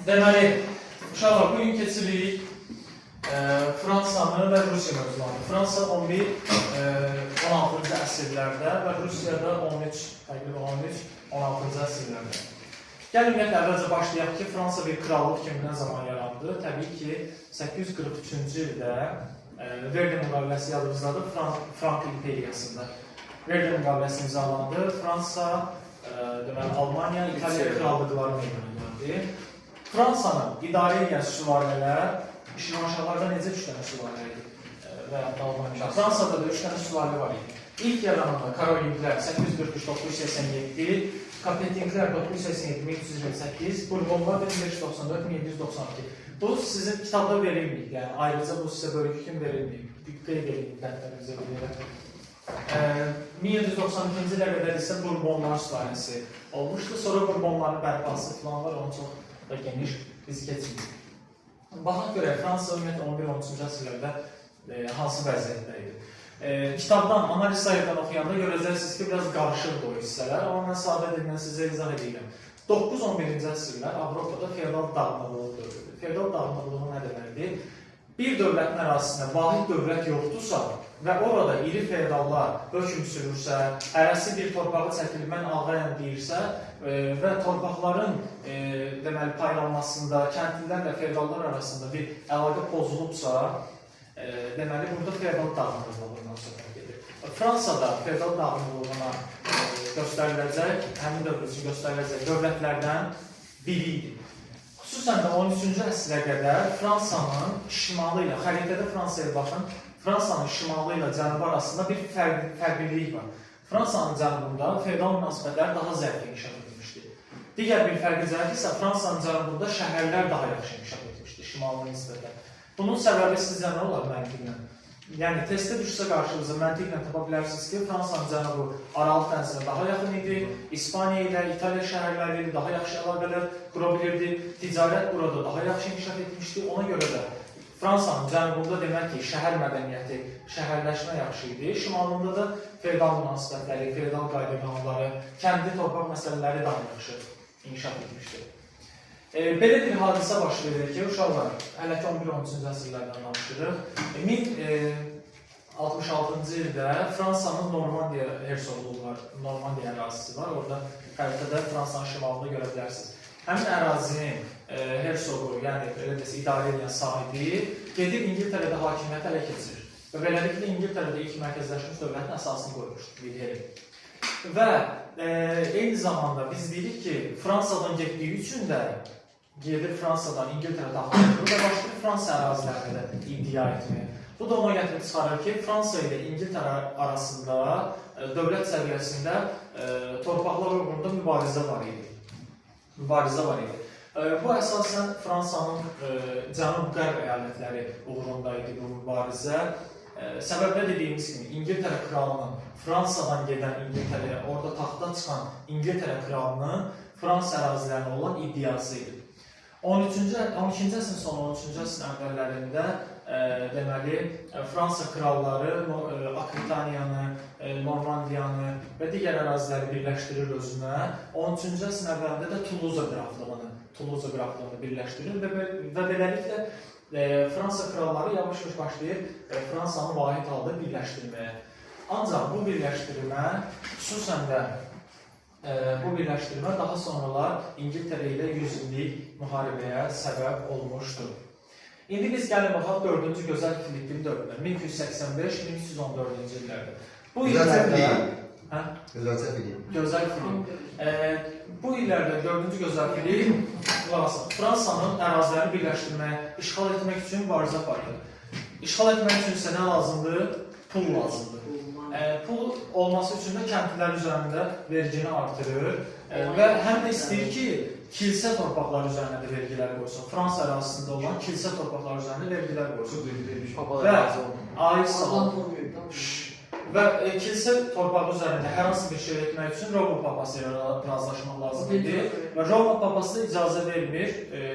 Deməli, uşaqlar, bugün keçirik Fransanı və Rusiya mövzularını. Fransa 11-16-cı əsrlərdə və Rusiyada 13-16-cı əsrlərdə. Gəlin əvvəlcə başlayaq ki, Fransa bir krallıq kimi nə zaman yarandı? Təbii ki, 843-cü ildə Verden müqaviləsi yadımızdadır, Frank imperiyasında. Verden müqaviləsi imzalandı. Fransa, Almanya, İtaliya krallıqları meydana gəldi. Fransanın idarə edən sülalələr, Şirvanşahlarda necə 3 dənə sülalə idi və Almanya. Fransada da 3 dənə sülalə var idi. İlk yarananda Karolinglər 843-987, Kapetinglər 987-1328, Burbonlar 1594-1792. Bu sizin kitabda verilməyib, yəni ayrıca bu sizə bölgü kimi verilməyib, qeyd edilməyib dəftərinizə bilirəm. 1792-ci ilə qədər isə Burbonlar sülaləsi olmuşdu. Sonra Burbonların bərpası falan var, onu çox da geniş biz keçmirik. Baxaq görək, Fransa ümumiyyətlə 11-13-cü əsrlərdə hansı vəziyyətdə idi? Kitabdan, analiz sayıdan oxuyanda görəcəksiniz ki, biraz qarışıqdır o hissələr, amma mən sadə dillə sizə izah edeyim. 9-11-ci əsrlər Avropada feodal dağınıqlığı dövrüdür. Feodal dağınıqlığı nə deməkdir? Bir dövlətin ərazisində vahid dövlət yoxdursa və orada iri feodallar hökm sürürsə, hərəsi bir torpağı çəkilib, mən ağayam deyirsə və torpaqların paylanmasında kəndlilərlə feodallar arasında bir əlaqə pozulubsa, deməli, burada feodal dağınıqlığından söhbət gedir. Fransada feodal dağınıqlığına göstəriləcək, həmin dövr üçün göstəriləcək dövlətlərdən biri idi. Xüsusən də 13-cü əsrə qədər Fransanın şimalı ilə, xəritədə Fransaya baxın, Fransanın şimalı ilə cənubu arasında bir fərqlilik var. Fransanın cənubunda feodal münasibətlər daha zəif inkişaf etmişdir. Digər bir fərqli cəhət isə Fransanın cənubunda şəhərlər daha yaxşı inkişaf etmişdir şimalına nisbətən. Bunun səbəbi sizcə nə olar məntiqlə? Yəni, testə düşsə qarşınıza məntiqlə tapa bilərsiniz ki, Fransanın cənubu Aralıq dənizinə daha yaxın idi, İspaniya ilə, İtaliya şəhərləri ilə daha yaxşı əlaqələr qura bilirdi, ticarət burada daha yaxşı inkişaf etmişdi. Ona görə də Fransanın cənubunda demək ki, şəhər mədəniyyəti, şəhərləşmə yaxşı idi, şimalında da feodal münasibətləri, feodal qayda-qanunları, kəndi torpaq məsələləri daha yaxşı inkişaf etmişdi. Belə bir hadisə baş verir ki, uşaqlar, hələ ki 11-13-cü əsrlərdən danışırıq. 1066-cı ildə Fransanın Normandiya hersoqluğu var, Normandiya ərazisi var. Orada xəritədə Fransanın şimalını görə bilərsiniz. Həmin ərazinin hersoqu, yəni idarə edən sahibi gedib İngiltərədə hakimiyyəti ələ keçirir. Və beləliklə İngiltərədə ilk mərkəzləşmiş dövlətin əsasını qoymuşdur, Vilhelm. Və eyni zamanda biz deyirik ki, Fransadan getdiyi üçün də gedir Fransadan İngiltərə daxil edir və başlayır Fransa ərazilərində də iddia etməyə. Bu da ona gətirib çıxarır ki, Fransa ilə İngiltərə arasında dövlət səviyyəsində torpaqlar uğrunda mübarizə var idi. Bu əsasən Fransanın cənub-qərb əyalətləri uğrunda idi bu mübarizə. Səbəbdə dediyimiz kimi İngiltərə kralının Fransadan gedən İngiltərəyə, orada taxta çıxan İngiltərə kralının Fransa ərazilərinə olan iddiası idi. 12-ci əsrin sonu, 13-cü əsrin əvvəllərində deməli, Fransa kralları Akvitaniyanı, Normandiyanı və digər əraziləri birləşdirir özünə. 13-cü əsrin əvvəlində də Tuluza qraflığını birləşdirir və beləliklə Fransa kralları yavaş-yavaş başlayır Fransanı vahid halda birləşdirməyə. Ancaq bu birləşdirmə, xüsusən də bu birləşdirmə daha sonralar İngiltərə ilə 100 illik müharibəyə səbəb olmuşdur. İndi biz gəlin baxaq 4-cü gözəl Filippin dövrünə, 1285-1314-cü illərdə. Bu illərdə... Gözəl Filip. Bu illərdə 4-cü gözəl Filip Fransanın ərazilərini birləşdirməyə, işğal etmək üçün mübarizə aparır. İşğal etmək üçün isə nə lazımdır? Pul lazımdır. Pul olması üçün də kəndlilər üzərində vergini artırır və həm də istəyir ki, kilsə torpaqları üzərində də vergilər qoysun. Fransa ərazisində olan kilsə torpaqları üzərində vergilər qoysun. Və kilsə torpağı üzərində hər hansı bir şey etmək üçün Roma papası ilə razılaşmaq lazım idi və Roma papası icazə vermir,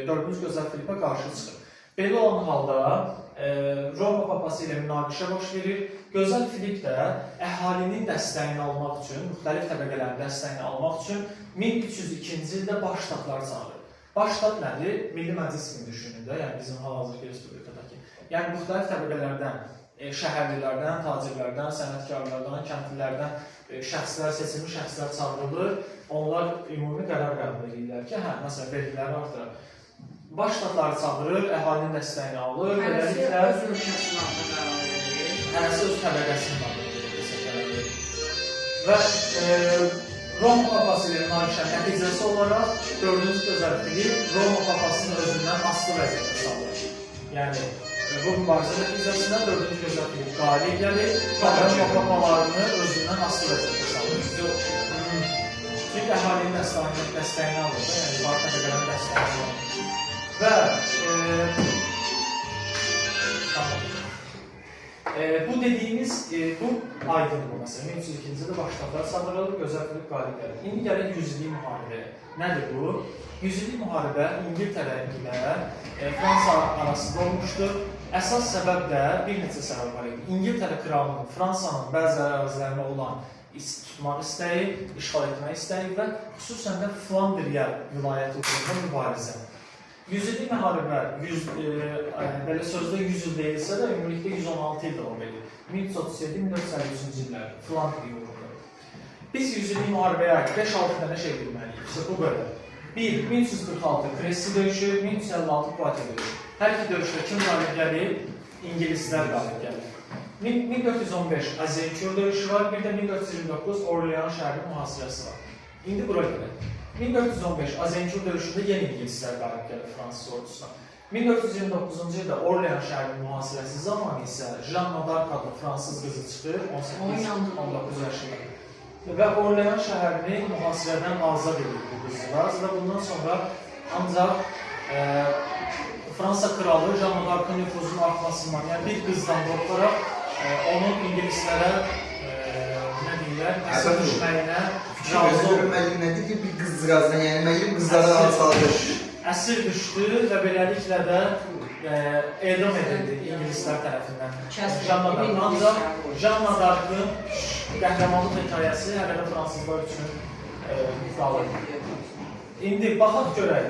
4-cü gözəl Filipə qarşı çıxır. Belə olan halda Roma papası ilə münaqişə baş verir. Gözəl Filip də əhalinin dəstəyini almaq üçün, müxtəlif təbəqələrin dəstəyini almaq üçün 1302-ci ildə baş ştatları çağırır. Baş ştat nədir? Milli Məclis kimi düşünün də, yəni bizim hal-hazırki respublikadakı. Yəni müxtəlif təbəqələrdən, şəhərlilərdən, tacirlərdən, sənətkarlardan, kəndlilərdən şəxslər, seçilmiş şəxslər çağırılır. Onlar ümumi qərar qəbul edirlər ki, məsələn, vergiləri artırır. Baş ştatları çağırır, əhalinin dəstəyini alır. Hərəsi öz ölkəsinin adına qərar verir. Hərəsi öz təbəqəsinin adına verir. Və Roma papası ilə münaqişənin nəticəsi olaraq 4-cü gözəl Filip Roma papasının özündən asılı vəziyyətə salır. Yəni, bu mübarizə nəticəsində 4-cü gözəl Filip qalib gəlir, Roma papalarını özündən asılı vəziyyətə salır. Çünki əhalinin dəstəyini alır, yəni var təbəqələrin dəstəyini alır. Və bu dediyimiz, bu aydındır məsələn. 1302-ci ildə baş ştatlar çağırılır, gözəl Filip qalib gəlir. İndi gələk 100 illik müharibəyə. Nədir bu? 100 illik müharibə İngiltərə ilə Fransa arasında olmuşdur. Əsas səbəb də bir neçə səbəb var idi. İngiltərə kralının Fransanın bəzi ərazilərinə olan tutmaq istəyi, işğal etmək istəyi və xüsusən də Flandriya vilayəti uğrunda mübarizə. 100 illik müharibə, belə sözdə 100 il deyilsə də, ümumilikdə 116 il davam edir. 1337-1453-cü illər, Flandriya uğrunda. Biz 100 illik müharibəyə aid 5-6 dənə şey bilməliyik. İşte bu qədər. 1. 1346 Kresi döyüşü, 1356 Poitiers döyüşü. Hər iki döyüşdə kim qalib gəlir? İngilislər qalib gəlir. 1415 Azincourt döyüşü var, bir də 1429 Orlean şəhərinin mühasirəsi var. İndi bura gələk. 1415 Azincourt döyüşündə yenə İngilislər qalib gəlir Fransız ordusuna. 1429-cu ildə Orlean şəhərinin mühasirəsi zamanı isə Jeanne d'Arc adlı Fransız qızı çıxır, 18-19 yaşında. Və Orlean şəhərini mühasirədən azad edir bu qızcığaz və bundan sonra ancaq Fransa kralı Jeanne d'Arc'ın nüfuzunun artmasından, yəni bir qızdan qorxaraq onun İngilislərə əsir düşməyinə razı oldu. Müəllim nədir ki, bir qızcığazdan, yəni müəllim qızlara alçaldır. Əsir düşdü və beləliklə də edam edildi İngilislər tərəfindən. Ancaq Jeanne d'Arc'ın qəhrəmanlıq hekayəsi hələ də fransızlar üçün qalır. İndi baxaq görək,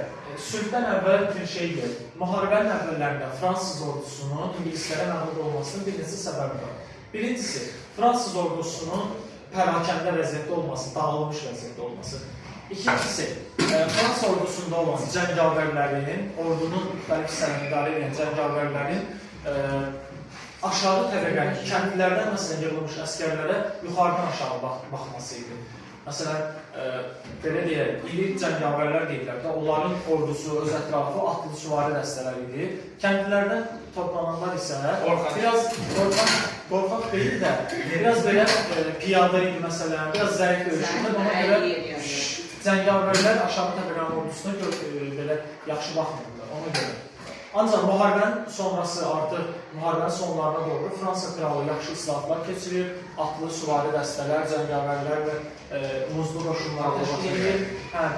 sülhdən əvvəl bir şeydir. Müharibənin əvvəllərində Fransız ordusunun İngilislərə məğlub olmasının bir neçə səbəbi var. Birincisi, Fransız ordusunun pərakəndə vəziyyətdə olması, dağılmış vəziyyətdə olması. İkincisi, Fransa ordusunda olan cəngavərlərin, ordunun müxtəlif hissələrini idarə edən cəngavərlərin aşağı təbəqəli, kəndlilərdən məsələn yığılmış əskərlərə yuxarıdan aşağı baxması idi. Məsələn, belə deyək, iri cəngavərlər deyirlər də, onların ordusu, öz ətrafı atlı süvari dəstələr idi. Kəndlilərdən toplananlar isə biraz qorxaq deyil də, biraz belə piyada idi məsələn, biraz zəif döyüşündə, ona görə cəngavərlər aşağı təbəqənin ordusuna belə yaxşı baxmırdılar, ona görə. Ancaq müharibənin sonrası artıq, müharibənin sonlarına doğru Fransa kralı yaxşı islahatlar keçirir, atlı süvari dəstələr, cəngavərlər və muzlu qoşunlar təşkil edir.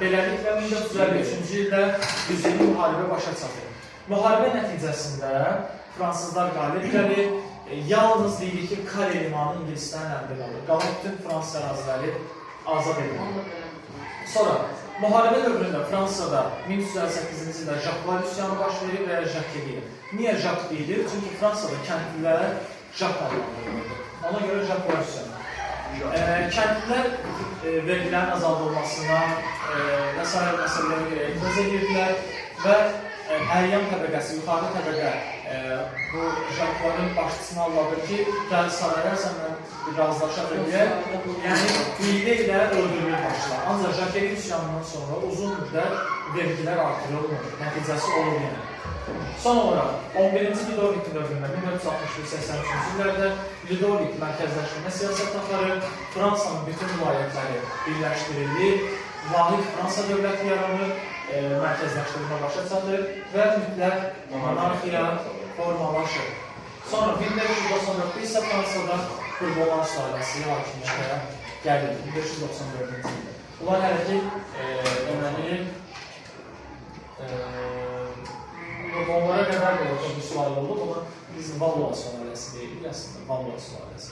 Beləliklə 1453-cü ildə 100 illik müharibə başa çatır. Müharibə nəticəsində fransızlar qalib gəlir, yalnız deyirik ki, Kale limanı İngilislərin əlində qalır. Qalan bütün Fransız əraziləri azad edilir. Sonra, müharibə dövründə Fransada 1358-ci ildə Jaklar üsyanı baş verir və ya Jakeliyə. Niyə Jak deyilir? Çünki Fransada kəndlilər Jak adlandırılır. Ona görə Jaklar üsyanı. Kəndlilər vergilərin azaldılmasına və s. məsələləri etiraz edirdilər və əyyan təbəqəsi, yuxarı təbəqə bu Jakların başçısını anladır ki, gəl saraya səndən razılaşaq edək. Yəni, hiylə ilə öldürülür başlar. Ancaq Jakeli üsyanından sonra uzun müddət vergilər artırılmır, nəticəsi olur yəni. Son olaraq, 11-ci Ludovikin dövründə 1461-83-cü illərdə Ludovic mərkəzləşdirmə siyasət aparır, Fransanın bütün vilayətləri birləşdirilir, vahid Fransa dövləti yaranır, mərkəzləşdirmə başa çatır və mütləq monarxiya formalaşır. Sonra 1594-də isə Fransada Bourbonlar sülaləsi hakimiyyətə gəlir, 1594-cü ildə. Bunlar hələ ki, deməli, Bourbonlara qədər də olacaq bir sülalə olub, amma biz Valois sülaləsi deyilik, əslində Valois sülaləsi.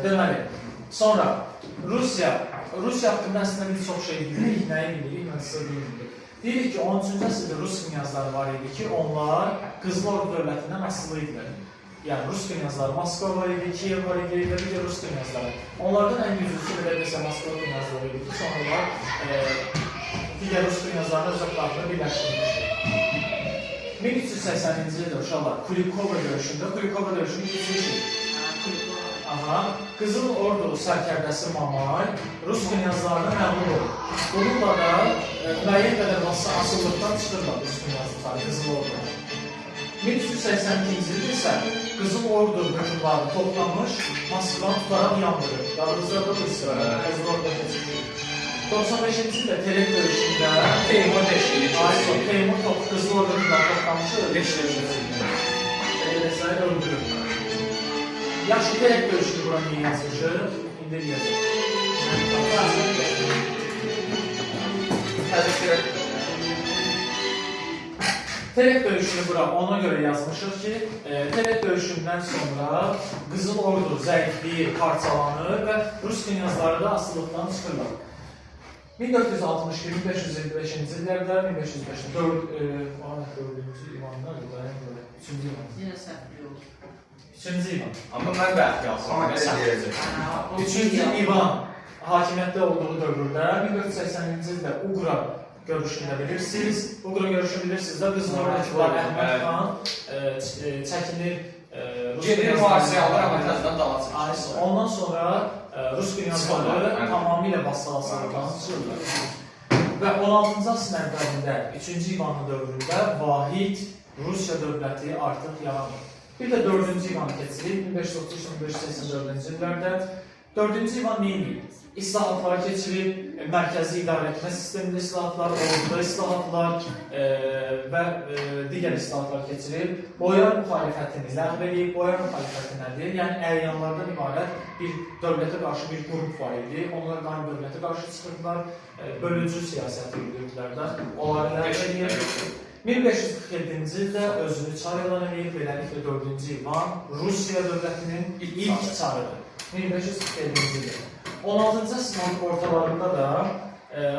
Deməli, sonra Rusiya haqqında əslində biz çox şey bilirik, nəyi bilirik, mən sizə bilmirik. Deyirik ki, 13-cü əsrdə Rus knyazları var idi ki, onlar Qızıl Ordu dövlətindən asılı idilər. Yəni, Rus knyazları Moskva var idi, Kiyev var idi, ki, Rus knyazları. Onlardan ən güclüsü belə desə Moskva knyazları idi ki, sonralar digər Rus knyazlarının öz adlarını birləşdirmişdir. 1380-ci ildə uşaqlar Kulikova döyüşünü keçmişdir. Qızıl Ordu sərkərdəsi Mamay Rus knyazlarına məğlub olur. Bununla da müəyyən qədər asıllıqdan çıxırlar Rus knyazlıqları Qızıl Ordu. 1382-ci ildə isə Qızıl Ordu hökümdarı toplanmış Moskvanı tutaraq yandırır. Yadınızda da bu istifadə Qızıl Ordu keçmişdir. 95-ci ildə Terek döyüşündə Teymur Qızıl Ordu hökümdarı toplanmışdır. Belədəsələri öldürür. Yaxşı, Terek döyüşünü bura niyə yazmışıq? İndi deyəcək. Terek döyüşünü bura ona göre yazmışıq ki, Terek döyüşündən sonra Qızıl Ordu zəifliyir, parçalanır və Rus knyazları da asılıqdan çıxırlar. 1462-1555-ci illərdə, 1505-4-cü İvanlar, 3-cü İvan. Yenə səhvli olur. 3-cü İvan. Amma mən bəhət yazsam, mən deyəcək. 3-cü İvan hakimiyyətdə olduğu dövrdə 1480-ci ildə Uqra görüşündə bilirsiniz. Uqra görüşü bilirsiniz də Qızıl Ordu'da Əhməd xan çəkinir. Gedir mühasirə alır, amma təzdən dala çıxır. Ondan sonra Rus knyazları tamamilə basılasılıqdan çıxırlar. Və 16-cı əsrin əvvəlində 3-cü İvanlı dövründə vahid Rusiya dövləti artıq yaranır. Bir də 4-cü İvanı keçirik 1533-1584-cü illərdə. 4-cü İvan neyini? İslahatlara keçirib, mərkəzi idarə etmə sistemində islahatlar, orduda islahatlar və digər islahatlar keçirib, boyar müxalifətini ləğv edib. Boyar müxalifəti nədir? Yəni, əryanlardan ibarət bir dövlətə qarşı bir qrup var idi. Onlar qani dövlətə qarşı çıxırdılar, bölücü siyasəti yürüdüklər də onları ləğv edib. 1547-ci ildə özünü çar elan edib, beləliklə 4-cü İvan Rusiya dövlətinin ilk çarıdır. 1547-ci ildə. 16-cı əsrin ortalarında da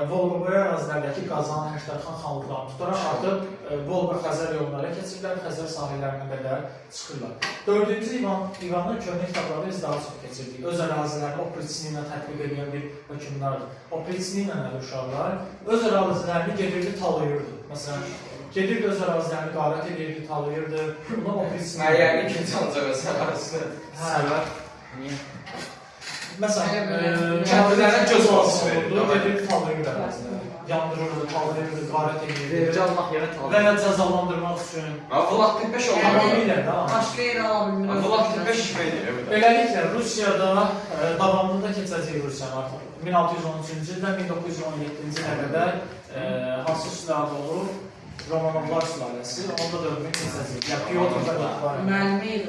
Volqa-Boya ərazilərdəki Qazan, Həştərxan xanlıqlarını tutaraq artıq Volqa-Xəzər yollara keçirlər, Xəzər sahillərinə qədər çıxırlar. 4-cü İvanın köhnə kitablarda biz daha çox keçirdik. Öz ərazilərini Opriçni ilə tətbiq edən bir hökümdardır. Opriçni ilə nədir uşaqlar? Öz ərazilərini gedirdi, talayırdı. Məsələn, gedirdi öz ərazilərini qarət edirdi, talayırdı. Buna Opriçni... Məyəli ikinci ancaq öz ərazisində. Səbəb? Niyə? Məsələn, kəndlilərə göz olsun olurdu, gedirdi, talayırdı əraziləri. Yandırırdı, talayırdı, qarət edirdi. Allah yerə talayırdı. Və ya cəzalandırmaq üçün. Vlad 45 olmalı. Tamamilə da. Başqa yerə ala bilmirəm. Vlad 45 işmə edir. Beləliklə, Rusiyada davamında keçəcək Rusiyanın artıq. 1613-cü ildən 1917-ci ilə qədər hansı sülalə olub? Romanovlar sülaləsi. Onda dövrünü keçəcək. Ya Pyotr və Latvar. Müəllimi